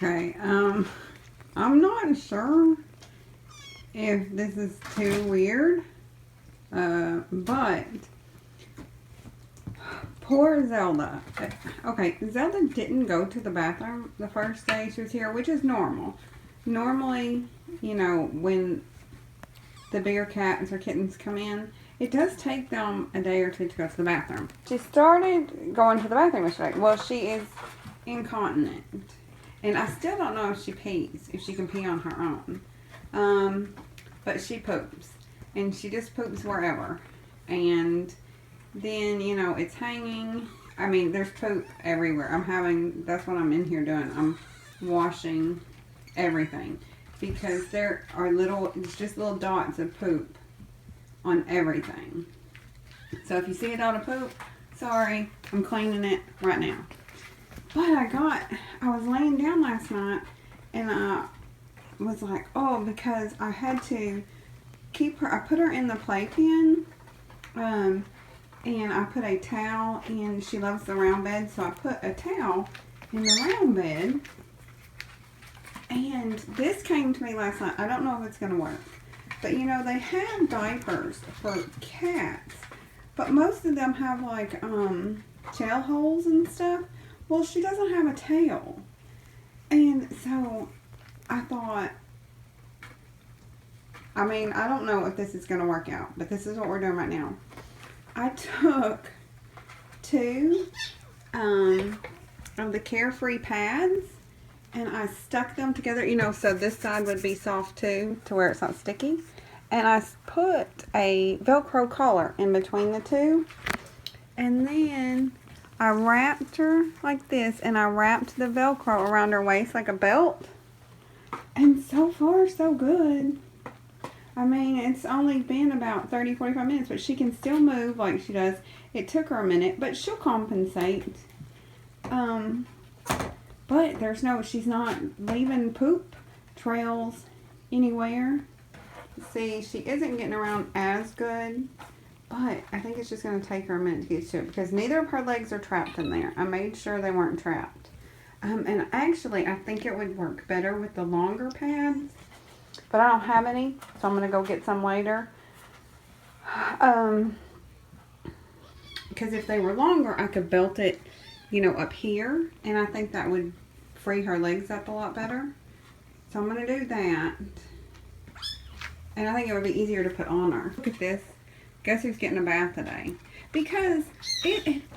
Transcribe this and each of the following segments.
Okay, I'm not sure if this is too weird, but poor Zelda. Okay, Zelda didn't go to the bathroom the first day she was here, which is normal. Normally, you know, when the bigger cats or kittens come in, it does take them a day or two to go to the bathroom. She started going to the bathroom yesterday. Well, she is incontinent. And I still don't know if she pees, if she can pee on her own. But she poops. And she just poops wherever. And then, you know, it's hanging. I mean, there's poop everywhere. That's what I'm in here doing. I'm washing everything. Because there are it's just little dots of poop on everything. So if you see a dot of poop, sorry, I'm cleaning it right now. But I was laying down last night and I was like, oh, because I had to keep her, I put her in the playpen, and I put a towel in, she loves the round bed, so I put a towel in the round bed, and this came to me last night. I don't know if it's going to work, but you know, they have diapers for cats, but most of them have like, tail holes and stuff. Well, she doesn't have a tail. And so I thought, I mean, I don't know if this is going to work out, but this is what we're doing right now. I took two of the Carefree pads and I stuck them together, you know, so this side would be soft too, to where it's not sticky. And I put a Velcro collar in between the two. And then I wrapped her like this, and I wrapped the Velcro around her waist like a belt. And so far, so good. I mean, it's only been about 30-45 minutes, but she can still move like she does. It took her a minute, but she'll compensate. But she's not leaving poop trails anywhere. See, she isn't getting around as good. But I think it's just going to take her a minute to get to it because neither of her legs are trapped in there. I made sure they weren't trapped. And actually, I think it would work better with the longer pads. But I don't have any, so I'm going to go get some later. Because if they were longer, I could belt it, you know, up here. And I think that would free her legs up a lot better. So I'm going to do that. And I think it would be easier to put on her. Look at this. Guess who's getting a bath today? Because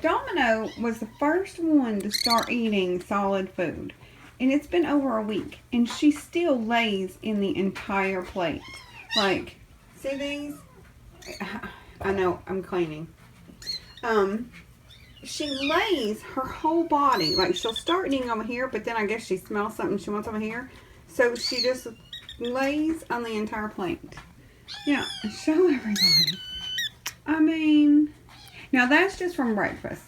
Domino was the first one to start eating solid food. And it's been over a week. And she still lays in the entire plate. Like, see these? I know, I'm cleaning. She lays her whole body. Like, she'll start eating over here, but then I guess she smells something she wants over here. So she just lays on the entire plate. Yeah, show everybody. I mean, now that's just from breakfast.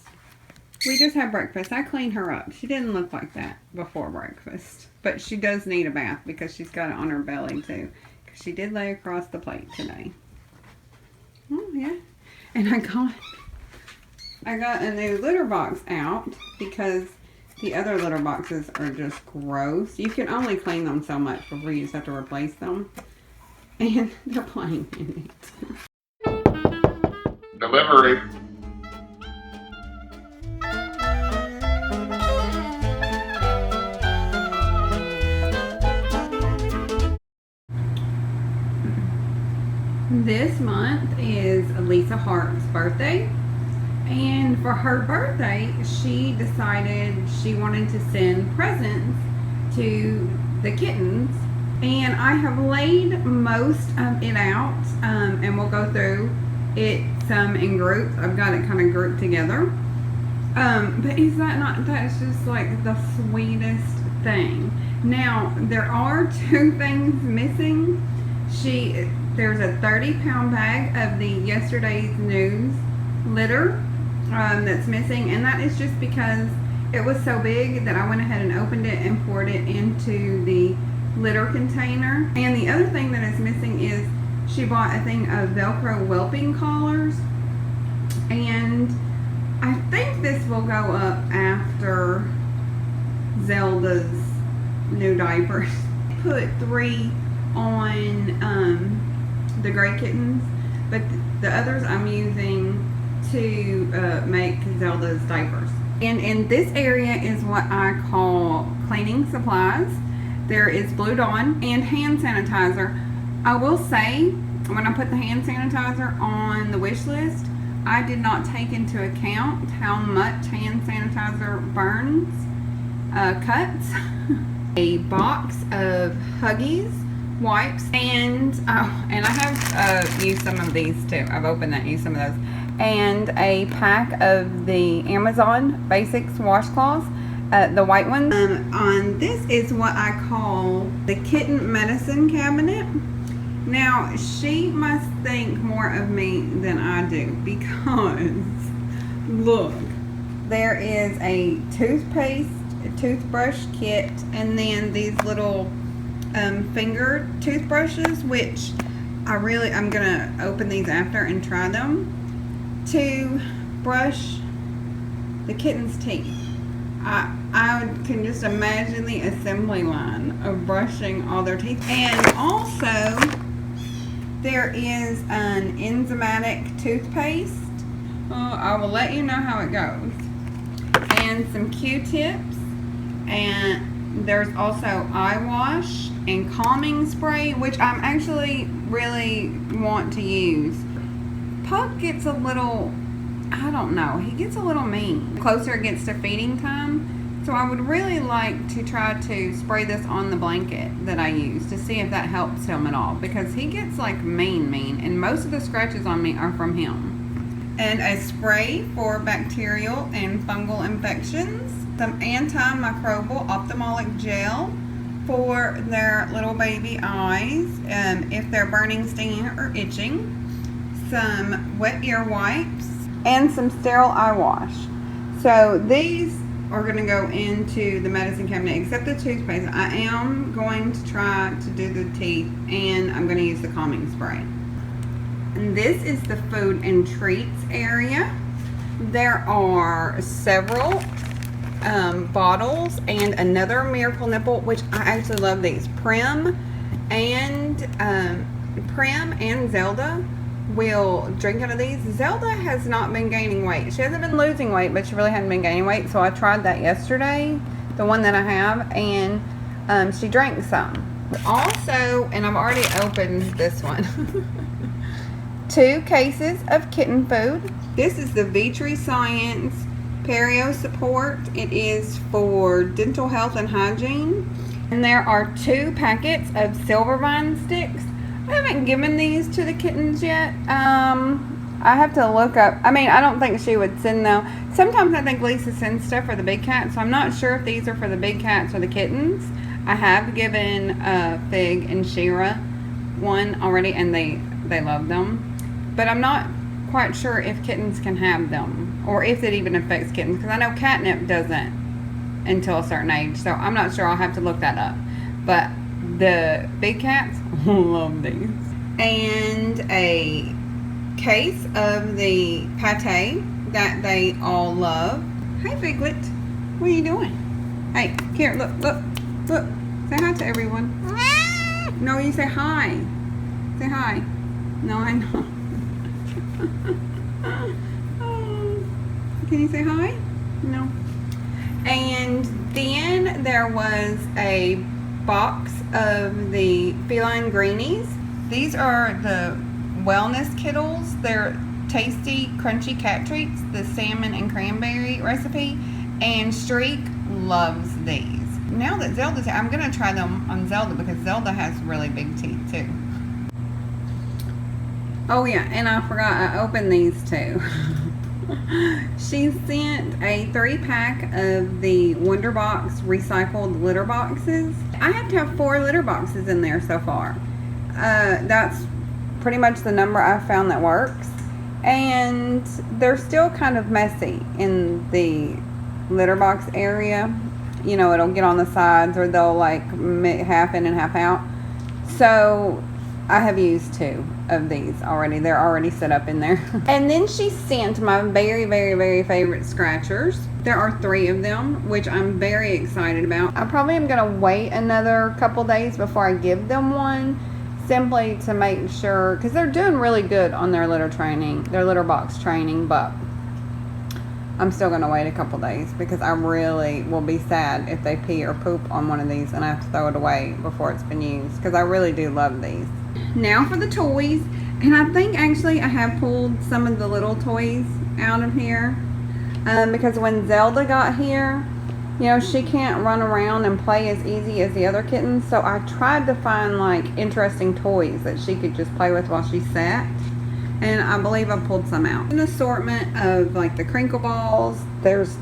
We just had breakfast. I cleaned her up. She didn't look like that before breakfast. But she does need a bath because she's got it on her belly too. Because she did lay across the plate today. Oh, yeah. And I got a new litter box out because the other litter boxes are just gross. You can only clean them so much before you just have to replace them. And they're playing in it. Delivery. This month is Lisa Hart's birthday, and for her birthday she decided she wanted to send presents to the kittens, and I have laid most of it out, and we'll go through it some in groups. I've got it kind of grouped together, but that is just like the sweetest thing. Now there are two things missing. There's a 30-pound bag of the yesterday's news litter that's missing, and that is just because it was so big that I went ahead and opened it and poured it into the litter container. And the other thing that is missing is she bought a thing of Velcro whelping collars, and I think this will go up after Zelda's new diapers. Put 3 on the gray kittens, but the others I'm using to make Zelda's diapers. And in this area is what I call cleaning supplies. There is Blue Dawn and hand sanitizer. I will say, when I put the hand sanitizer on the wish list, I did not take into account how much hand sanitizer burns, cuts. A box of Huggies wipes, and I have used some of these too. I've opened that and used some of those. And a pack of the Amazon Basics washcloths, the white ones. On this is what I call the kitten medicine cabinet. Now, she must think more of me than I do, because look, there is a toothpaste, a toothbrush kit, and then these little finger toothbrushes, which I'm gonna open these after and try them, to brush the kitten's teeth. I can just imagine the assembly line of brushing all their teeth. And also, there is an enzymatic toothpaste. I will let you know how it goes. And some Q-tips. And there's also eye wash and calming spray, which I'm actually really want to use. Pup gets a little, I don't know, he gets a little mean the closer it gets to feeding time. So I would really like to try to spray this on the blanket that I use to see if that helps him at all, because he gets like mean, and most of the scratches on me are from him. And a spray for bacterial and fungal infections. Some antimicrobial ophthalmic gel for their little baby eyes if they're burning, stinging, or itching. Some wet ear wipes. And some sterile eye wash. So these are going to go into the medicine cabinet, except the toothpaste. I am going to try to do the teeth, and I'm going to use the calming spray. And this is the food and treats area. There are several bottles and another Miracle Nipple, which I actually love these. Prim and Zelda will drink out of these. Zelda has not been gaining weight. She hasn't been losing weight, but she really hasn't been gaining weight. So I tried that yesterday, the one that I have, and she drank some. Also, and I've already opened this one, 2 cases of kitten food. This is the Vitri Science Perio Support. It is for dental health and hygiene. And there are 2 packets of Silvervine sticks. I haven't given these to the kittens yet. I have to look up. I mean, I don't think she would send them. Sometimes I think Lisa sends stuff for the big cats, so I'm not sure if these are for the big cats or the kittens. I have given Fig and SheRa one already, and they love them. But I'm not quite sure if kittens can have them, or if it even affects kittens, because I know catnip doesn't until a certain age, so I'm not sure. I'll have to look that up. But the big cats love these. And a case of the pate that they all love. Hey, Figlet, what are you doing? Hey, here, look. Say hi to everyone. No, you say hi. Say hi. No, I know. Can you say hi? No. And then there was a box of the feline greenies. These are the wellness kittles. They're tasty, crunchy cat treats, the salmon and cranberry recipe, and Streak loves these. Now that Zelda's here, I'm going to try them on Zelda, because Zelda has really big teeth too. Oh yeah, and I forgot I opened these too. She sent a 3-pack of the Wonder Box recycled litter boxes. I have to have 4 litter boxes in there so far. That's pretty much the number I've found that works. And they're still kind of messy in the litter box area. You know, it'll get on the sides, or they'll like half in and half out. So I have used 2 of these already. They're already set up in there. And then she sent my very, very, very favorite scratchers. There are 3 of them, which I'm very excited about. I probably am going to wait another couple days before I give them one, simply to make sure, because they're doing really good on their litter training, their litter box training, but I'm still going to wait a couple days because I really will be sad if they pee or poop on one of these and I have to throw it away before it's been used, because I really do love these. Now for the toys, and I think actually I have pulled some of the little toys out of here. Because when Zelda got here, you know, she can't run around and play as easy as the other kittens. So I tried to find like interesting toys that she could just play with while she sat. And I believe I pulled some out. An assortment of like the crinkle balls. There's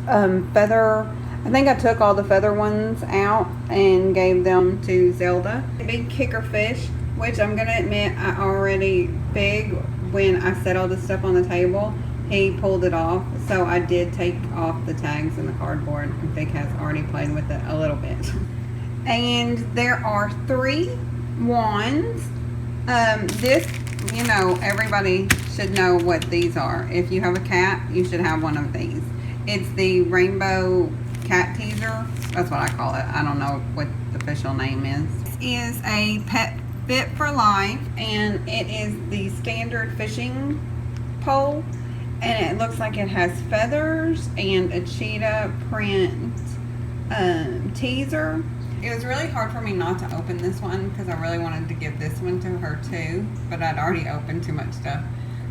feather. I think I took all the feather ones out and gave them to Zelda. A big kicker fish, which I'm going to admit I already big when I set all this stuff on the table. He pulled it off, so I did take off the tags and the cardboard, and Vic has already played with it a little bit. And there are 3 wands. This, you know, everybody should know what these are. If you have a cat, you should have one of these. It's the rainbow cat teaser. That's what I call it. I don't know what the official name is. This is a Pet Fit for Life, and it is the standard fishing pole. And it looks like it has feathers and a cheetah print teaser. It was really hard for me not to open this one because I really wanted to give this one to her too, but I'd already opened too much stuff.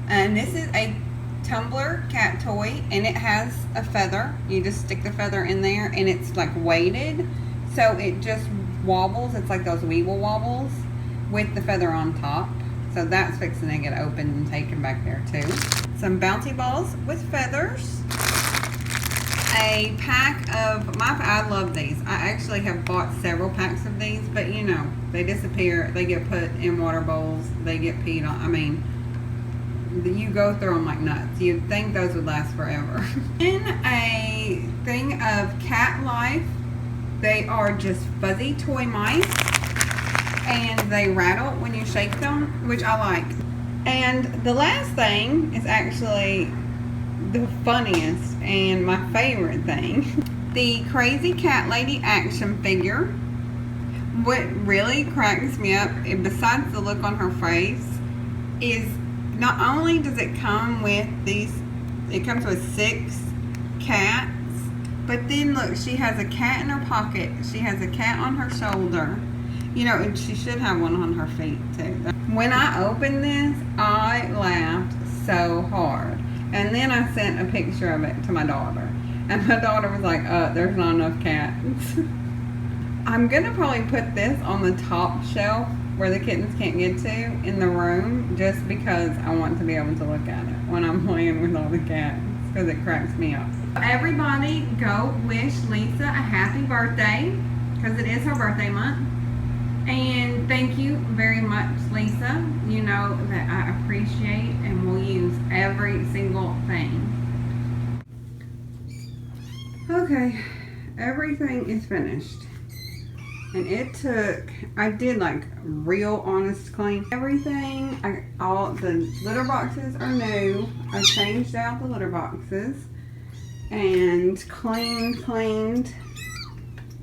And this is a tumbler cat toy, and it has a feather. You just stick the feather in there, and it's like weighted, so it just wobbles. It's like those Weeble wobbles with the feather on top. So that's fixing to get opened and taken back there too. Some bouncy balls with feathers. A pack of, I love these. I actually have bought several packs of these, but you know, they disappear. They get put in water bowls. They get peed on. I mean, you go through them like nuts. You'd think those would last forever. In a thing of Cat Life, they are just fuzzy toy mice. And they rattle when you shake them, which I like. And the last thing is actually the funniest and my favorite thing. The Crazy Cat Lady action figure. What really cracks me up, besides the look on her face, is not only does it come with these, it comes with 6 cats, but then look, she has a cat in her pocket. She has a cat on her shoulder. You know, and she should have one on her feet too. When I opened this, I laughed so hard. And then I sent a picture of it to my daughter. And my daughter was like, there's not enough cats. I'm going to probably put this on the top shelf where the kittens can't get to in the room, just because I want to be able to look at it when I'm playing with all the cats, because it cracks me up. Everybody go wish Lisa a happy birthday, because it is her birthday month. And thank you very much, Lisa. You know that I appreciate and will use every single thing. Okay, everything is finished. And it took, I did like real honest clean. Everything, all the litter boxes are new. I changed out the litter boxes and cleaned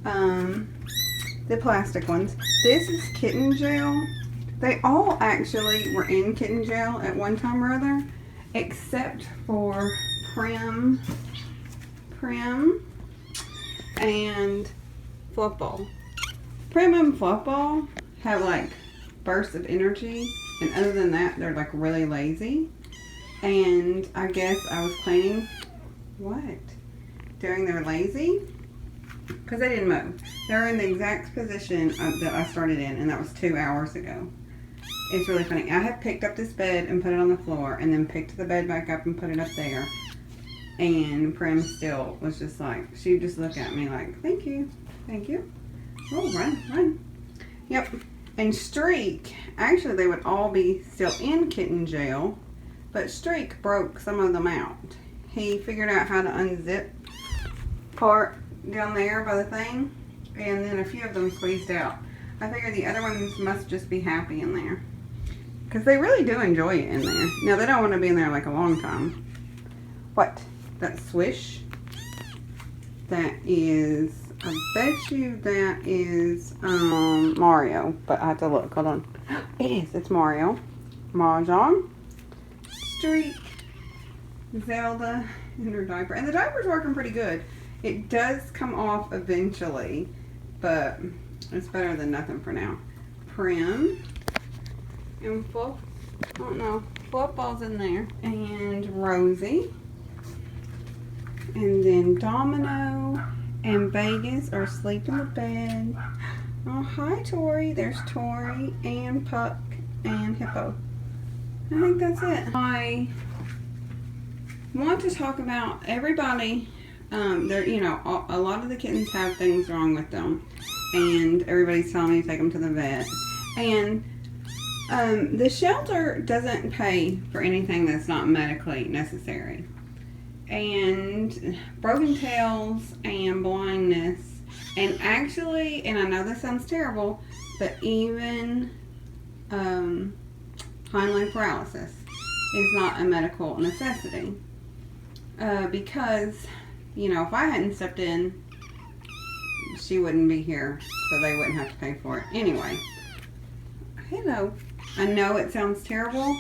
the plastic ones. This is kitten gel. They all actually were in kitten gel at one time or other, except for Prim and Fluffball. Prim and Fluffball have like bursts of energy, and other than that, they're like really lazy. And I guess I was cleaning during their lazy, because they didn't move. They're in the exact position that I started in, and that was 2 hours ago. It's really funny. I have picked up this bed and put it on the floor, and then picked the bed back up and put it up there. And Prim still was just like, she would just look at me like, thank you. Oh, run. Yep. And Streak, actually they would all be still in kitten jail, but Streak broke some of them out. He figured out how to unzip part down there by the thing, and then a few of them squeezed out. I figure the other ones must just be happy in there, because they really do enjoy it in there. Now they don't want to be in there like a long time. What? That swish? that is, I bet you that is Mario, but I have to look. Hold on. It is. It's Mario. Mahjong, Streak, Zelda, and her diaper. And the diaper's working pretty good. It does come off eventually, but it's better than nothing for now. Prim and Fluff. I don't know. Fluff Ball's in there. And Rosie. And then Domino and Vegas are asleep in the bed. Oh, hi, Tori. There's Tori and Puck and Hippo. I think that's it. I want to talk about everybody. You know, a lot of the kittens have things wrong with them, and everybody's telling me to take them to the vet. And the shelter doesn't pay for anything that's not medically necessary. And broken tails and blindness, and actually, and I know this sounds terrible, but even hind leg paralysis is not a medical necessity. Because, you know, if I hadn't stepped in, she wouldn't be here, so they wouldn't have to pay for it. Anyway, hello. I know it sounds terrible,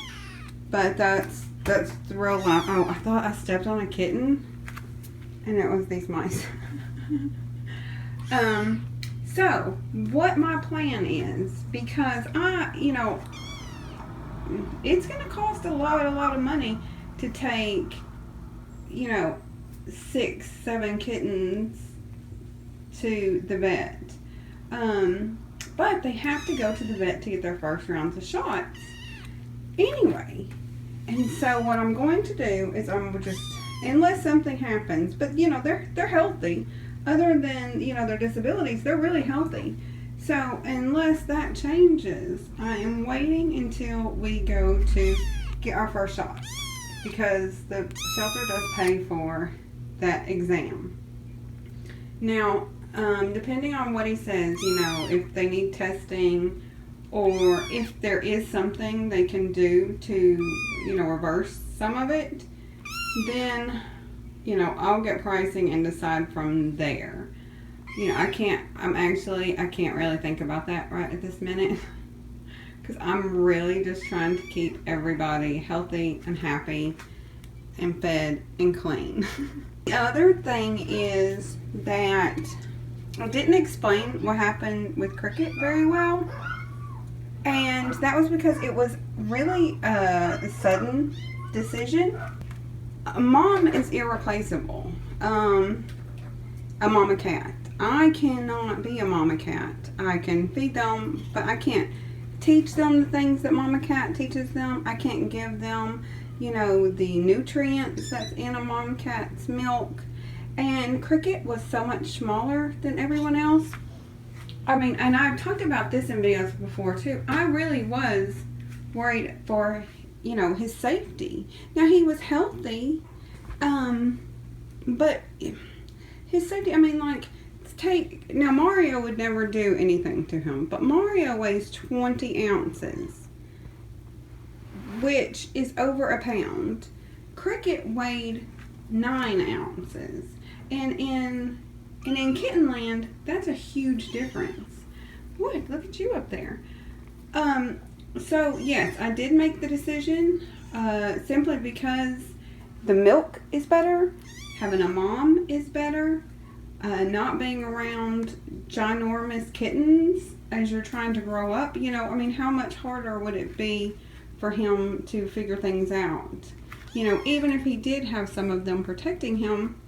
but that's the real life. Oh, I thought I stepped on a kitten, and it was these mice. So, what my plan is, because you know, it's going to cost a lot of money to take, you know, 6, 7 kittens to the vet. But they have to go to the vet to get their first rounds of shots. Anyway, and so what I'm going to do is I'm just, unless something happens, but you know, they're healthy. Other than, you know, their disabilities, they're really healthy. So unless that changes, I am waiting until we go to get our first shots, because the shelter does pay for that exam. Now, depending on what he says, you know, if they need testing, or if there is something they can do to, you know, reverse some of it, then, you know, I'll get pricing and decide from there. You know, I can't really think about that right at this minute, because I'm really just trying to keep everybody healthy and happy and fed and clean. The other thing is that I didn't explain what happened with Cricket very well, and that was because it was really a sudden decision. Mom is irreplaceable. A mama cat. I cannot be a mama cat. I can feed them, but I can't teach them the things that mama cat teaches them. I can't give them, you know, the nutrients that's in a mama cat's milk. And Cricket was so much smaller than everyone else. I mean, and I've talked about this in videos before too. I really was worried for, you know, his safety. Now, he was healthy, but his safety, I mean, like, now Mario would never do anything to him, but Mario weighs 20 ounces, which is over a pound. Cricket weighed 9 ounces, and in Kittenland, that's a huge difference. What? Look at you up there. So yes, I did make the decision, simply because the milk is better, having a mom is better, not being around ginormous kittens as you're trying to grow up. You know, I mean, how much harder would it be for him to figure things out? You know, even if he did have some of them protecting him,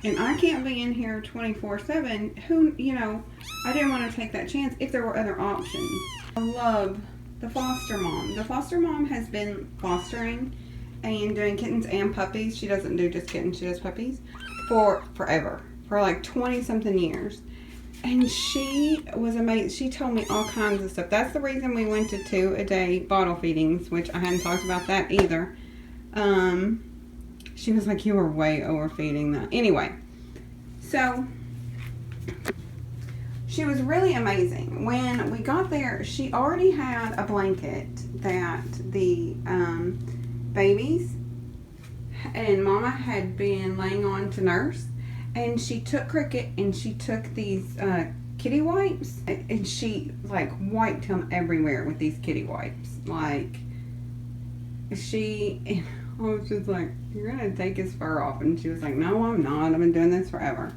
and I can't be in here 24/7, who, you know, I didn't want to take that chance if there were other options. I love the foster mom. The foster mom has been fostering and doing kittens and puppies. She doesn't do just kittens, she does puppies for forever, for like 20 something years. And she was amazing. She told me all kinds of stuff. That's the reason we went to 2-a-day bottle feedings, which I hadn't talked about that either. She was like, you were way overfeeding that. Anyway, so she was really amazing. When we got there, she already had a blanket that the babies and Mama had been laying on to nurse. And she took Cricket and she took these kitty wipes and she like wiped him everywhere with these kitty wipes. Like I was just like, you're gonna take his fur off, and she was like, no, I'm not. I've been doing this forever.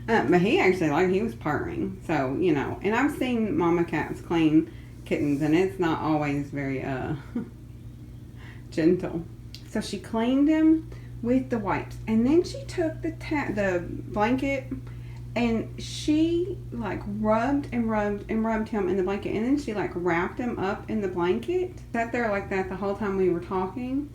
But he actually, like, he was purring. So, you know, and I've seen mama cats clean kittens, and it's not always very gentle. So she cleaned him with the wipes, and then she took the blanket, and she like rubbed and rubbed and rubbed him in the blanket, and then she like wrapped him up in the blanket. Sat there like that the whole time we were talking,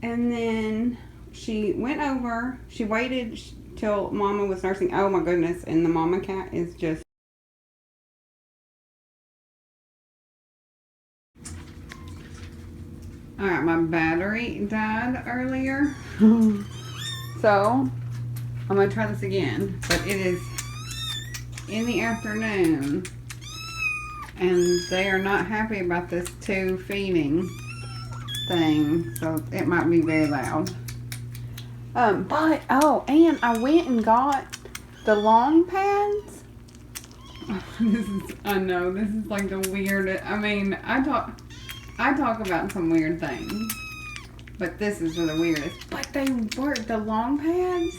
and then she went over. She waited till Mama was nursing. Oh my goodness! And the mama cat is just. Alright, my battery died earlier. So, I'm going to try this again. But it is in the afternoon. And they are not happy about this 2 feeding thing. So, it might be very loud. And I went and got the lawn pads. I know, this is like the weirdest. I mean, I talk about some weird things, but this is the weirdest. But they work. The long pads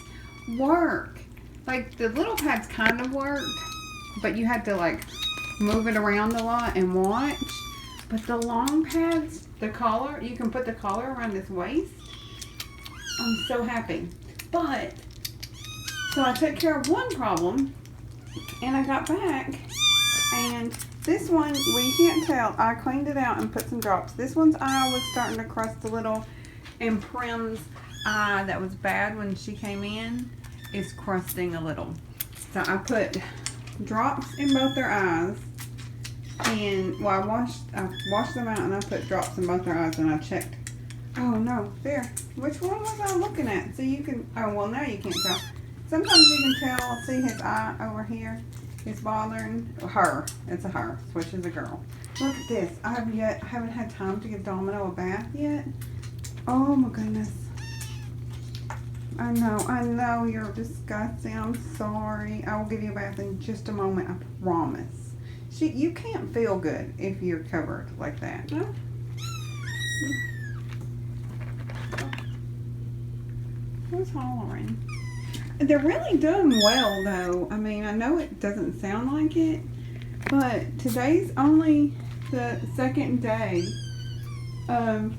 work. Like, the little pads kind of worked, but you had to, like, move it around a lot and watch. But the long pads, the collar, you can put the collar around his waist. I'm so happy. But, so I took care of one problem, and I got back, and this one, well, you can't tell. I cleaned it out and put some drops. This one's eye was starting to crust a little, and Prim's eye that was bad when she came in is crusting a little. So I put drops in both their eyes, and well, I washed them out and I put drops in both their eyes, and I checked. Oh no, there. Which one was I looking at? So you can. Oh well, now you can't tell. Sometimes you can tell. See his eye over here. It's bothering her. It's a her. Switch is a girl. Look at this. I haven't had time to give Domino a bath yet. Oh my goodness. I know you're disgusting. I'm sorry. I will give you a bath in just a moment. I promise. You can't feel good if you're covered like that. No? Who's hollering? They're really doing well, though. I mean, I know it doesn't sound like it, but today's only the 2nd day of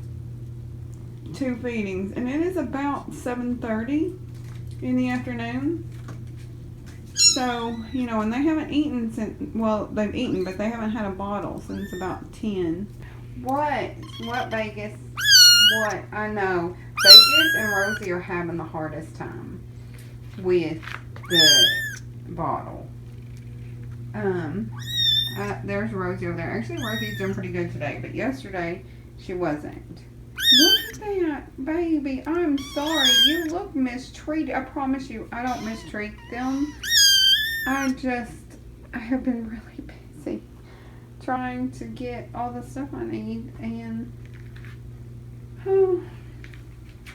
2 feedings, and it is about 7:30 in the afternoon. So, you know, and they haven't eaten since, well, they've eaten, but they haven't had a bottle since about 10. What? What, Vegas? What? I know. Vegas and Rosie are having the hardest time with the bottle. There's Rosie over there. Actually, Rosie's doing pretty good today, but yesterday she wasn't. Look at that, baby. I'm sorry. You look mistreated. I promise you, I don't mistreat them. I have been really busy trying to get all the stuff I need, and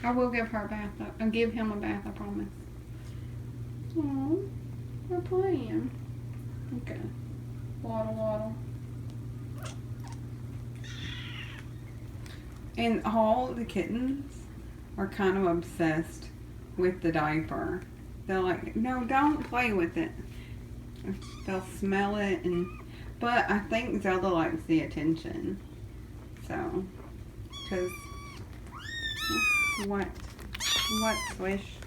I will give her a bath. I'll give him a bath, I promise. Oh, we're playing. Okay. Waddle. And all the kittens are kind of obsessed with the diaper. They're like, no, don't play with it. They'll smell it, but I think Zelda likes the attention. So, because what, Swish?